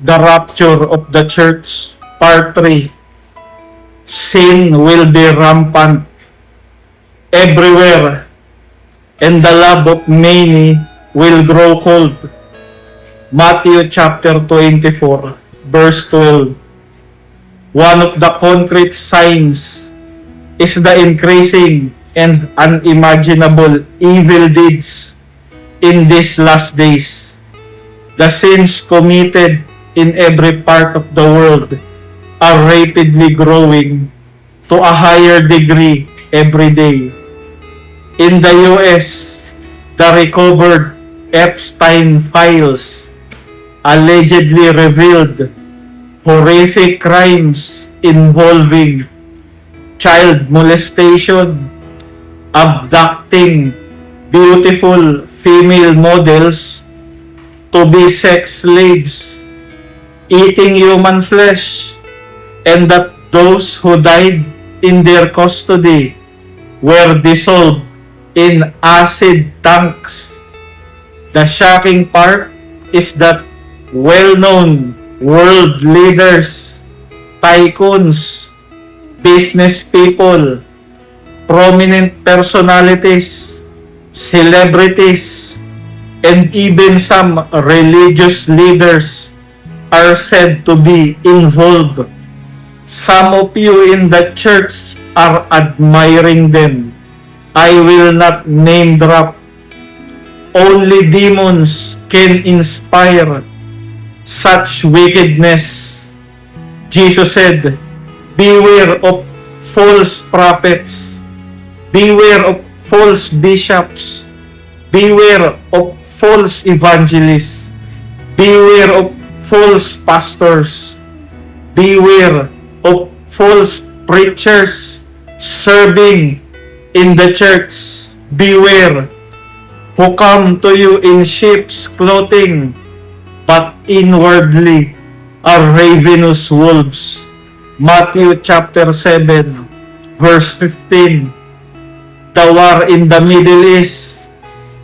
The rapture of the church, part 3. Sin will be rampant everywhere, and the love of many will grow cold. Matthew chapter 24, verse 12. One of the concrete signs is the increasing and unimaginable evil deeds in these last days. The sins committed in every part of the world are rapidly growing to a higher degree every day. In the US, the recovered Epstein files allegedly revealed horrific crimes involving child molestation, abducting beautiful female models to be sex slaves, eating human flesh, and that those who died in their custody were dissolved in acid tanks. The shocking part is that well-known world leaders, tycoons, business people, prominent personalities, celebrities, and even some religious leaders are said to be involved. Some of you in the church are admiring them. I will not name drop. Only demons can inspire such wickedness. Jesus said, beware of false prophets, beware of false bishops, beware of false evangelists, beware of false pastors, beware of false preachers serving in the church, beware, who come to you in sheep's clothing, but inwardly are ravenous wolves. Matthew chapter 7, verse 15. The war in the Middle East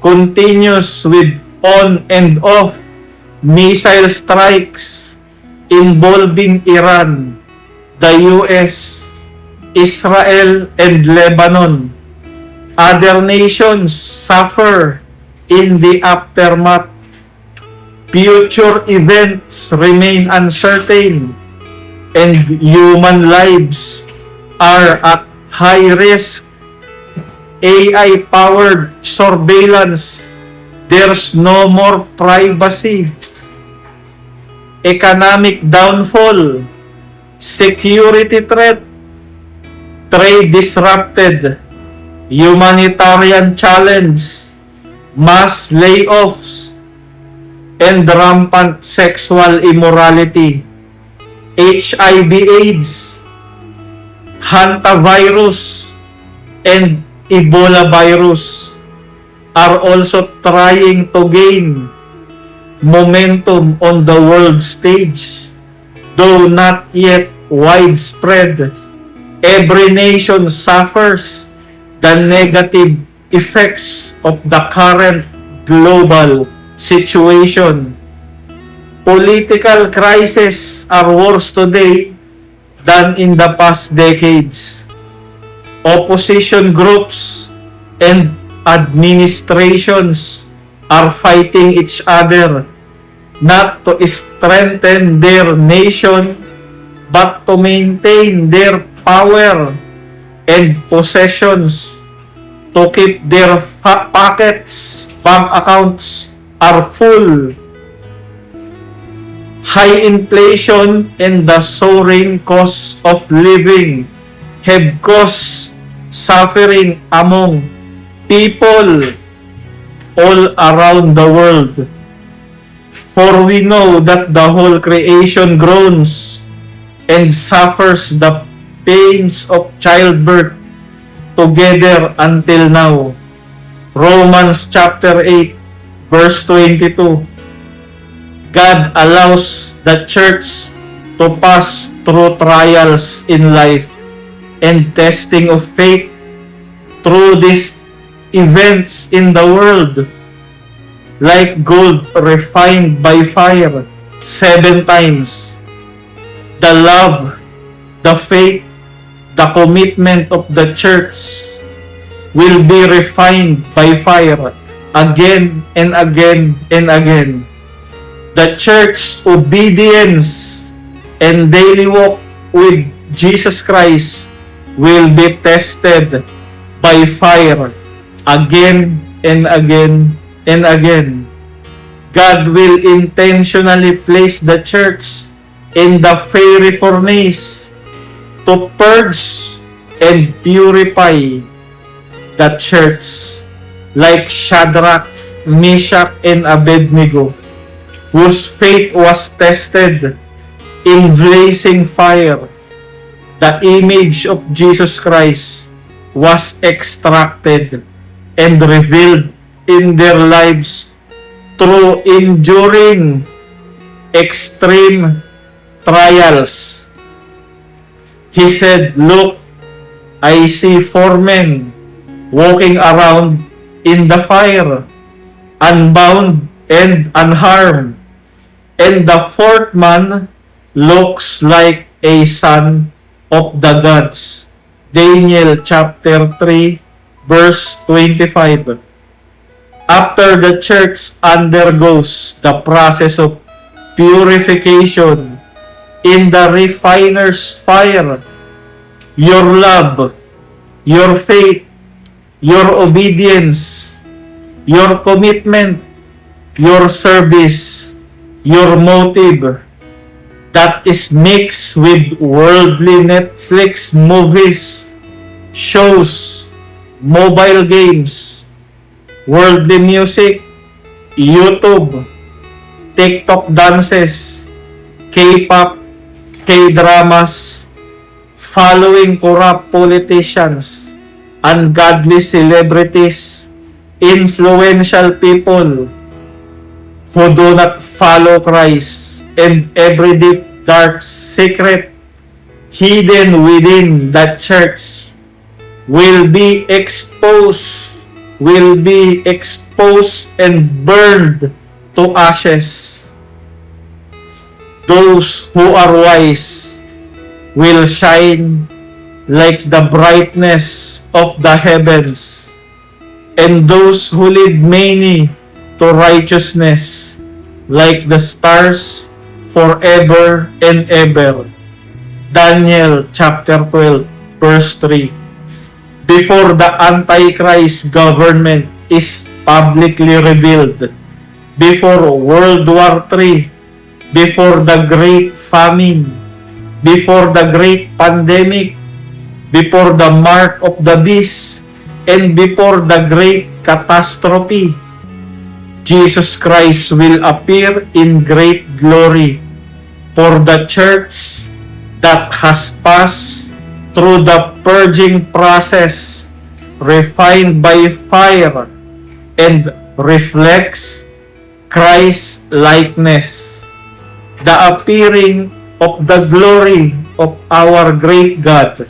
continues with on and off missile strikes involving Iran, the US, Israel, and Lebanon. Other nations suffer in the aftermath. Future events remain uncertain, and human lives are at high risk. AI-powered surveillance, there's no more privacy. Economic downfall, security threat, trade disrupted, humanitarian challenge, mass layoffs, and rampant sexual immorality, HIV/AIDS, hantavirus, and Ebola virus are also trying to gain momentum on the world stage, though not yet widespread. Every nation suffers the negative effects of the current global situation. Political crises are worse today than in the past decades. Opposition groups and administrations are fighting each other not to strengthen their nation but to maintain their power and possessions, to keep their pockets, bank accounts are full. High inflation and the soaring cost of living have caused suffering among people all around the world. For we know that the whole creation groans and suffers the pains of childbirth together until now. Romans chapter 8, verse 22. God allows the church to pass through trials in life and testing of faith through these events in the world, like gold refined by fire, 7 times. The love, the faith, the commitment of the church will be refined by fire again and again and again. The church's obedience and daily walk with Jesus Christ will be tested by fire again and again and again. God will intentionally place the church in the fiery furnace to purge and purify the church like Shadrach, Meshach, and Abednego, whose faith was tested in blazing fire. The image of Jesus Christ was extracted and revealed in their lives through enduring extreme trials. He said, "Look, I see 4 men walking around in the fire, unbound and unharmed. And the 4th man looks like a son of the gods." Daniel chapter 3, verse 25. After the church undergoes the process of purification in the refiner's fire, your love, your faith, your obedience, your commitment, your service, your motive that is mixed with worldly Netflix movies, shows, mobile games, worldly music, YouTube, TikTok dances, K-pop, K-dramas, following corrupt politicians, ungodly celebrities, influential people who do not follow Christ, and every deep dark secret hidden within the church will be exposed and burned to ashes. Those who are wise will shine like the brightness of the heavens, and those who lead many to righteousness like the stars forever and ever. Daniel chapter 12, verse 3. Before the Antichrist government is publicly revealed, before World War III, before the Great Famine, before the Great Pandemic, before the Mark of the Beast, and before the Great Catastrophe, Jesus Christ will appear in great glory for the church that has passed through the purging process, refined by fire, and reflects Christ's likeness. The appearing of the glory of our great God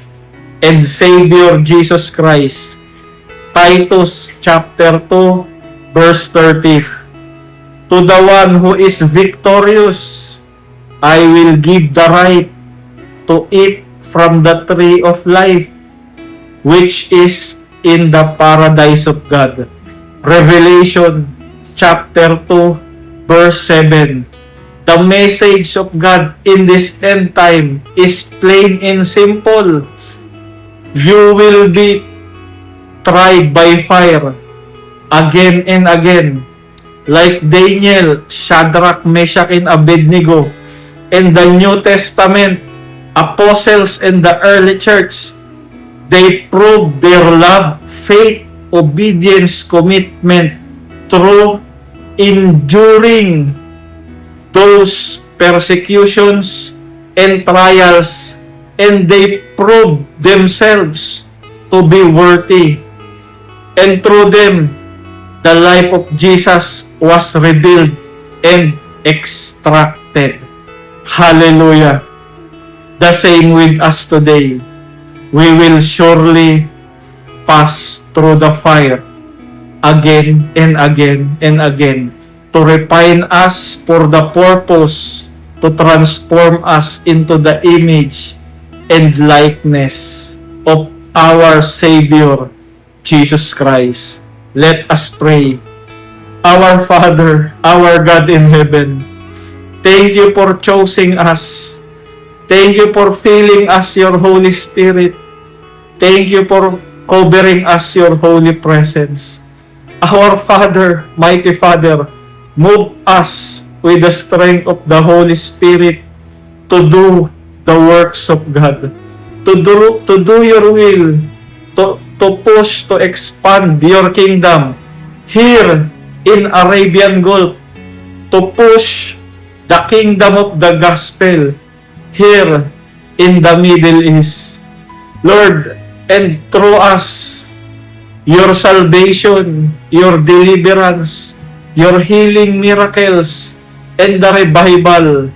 and Savior Jesus Christ. Titus chapter 2, verse 30. To the one who is victorious, I will give the right to eat from the tree of life, which is in the paradise of God. Revelation chapter 2, verse 7. The message of God in this end time is plain and simple. You will be tried by fire again and again, like Daniel, Shadrach, Meshach, and Abednego. In the New Testament, apostles and the early church, they proved their love, faith, obedience, commitment through enduring those persecutions and trials, and they proved themselves to be worthy. And through them, the life of Jesus was revealed and extracted. Hallelujah. The same with us today. We will surely pass through the fire again and again and again to refine us for the purpose to transform us into the image and likeness of our Savior, Jesus Christ. Let us pray. Our Father, our God in heaven, thank you for choosing us. Thank you for filling us your Holy Spirit. Thank you for covering us your holy presence. Our Father, mighty Father, move us with the strength of the Holy Spirit to do the works of God, to do your will, to push, to expand your kingdom here in Arabian Gulf, to push the kingdom of the gospel here in the Middle East. Lord, and through us, your salvation, your deliverance, your healing miracles, and the revival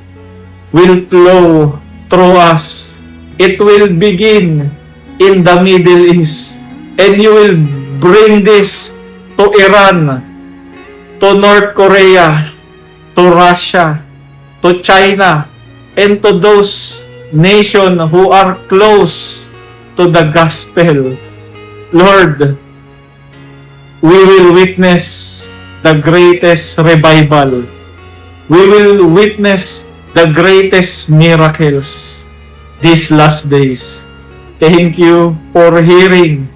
will flow through us. It will begin in the Middle East, and you will bring this to Iran, to North Korea, to Russia, to China, and to those nations who are close to the gospel. Lord, we will witness the greatest revival. We will witness the greatest miracles these last days. Thank you for hearing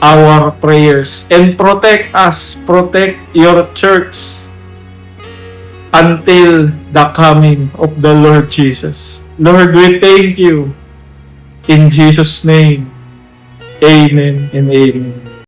our prayers and protect us, protect your church until the coming of the Lord Jesus. Lord, we thank you. In Jesus' name, amen and amen.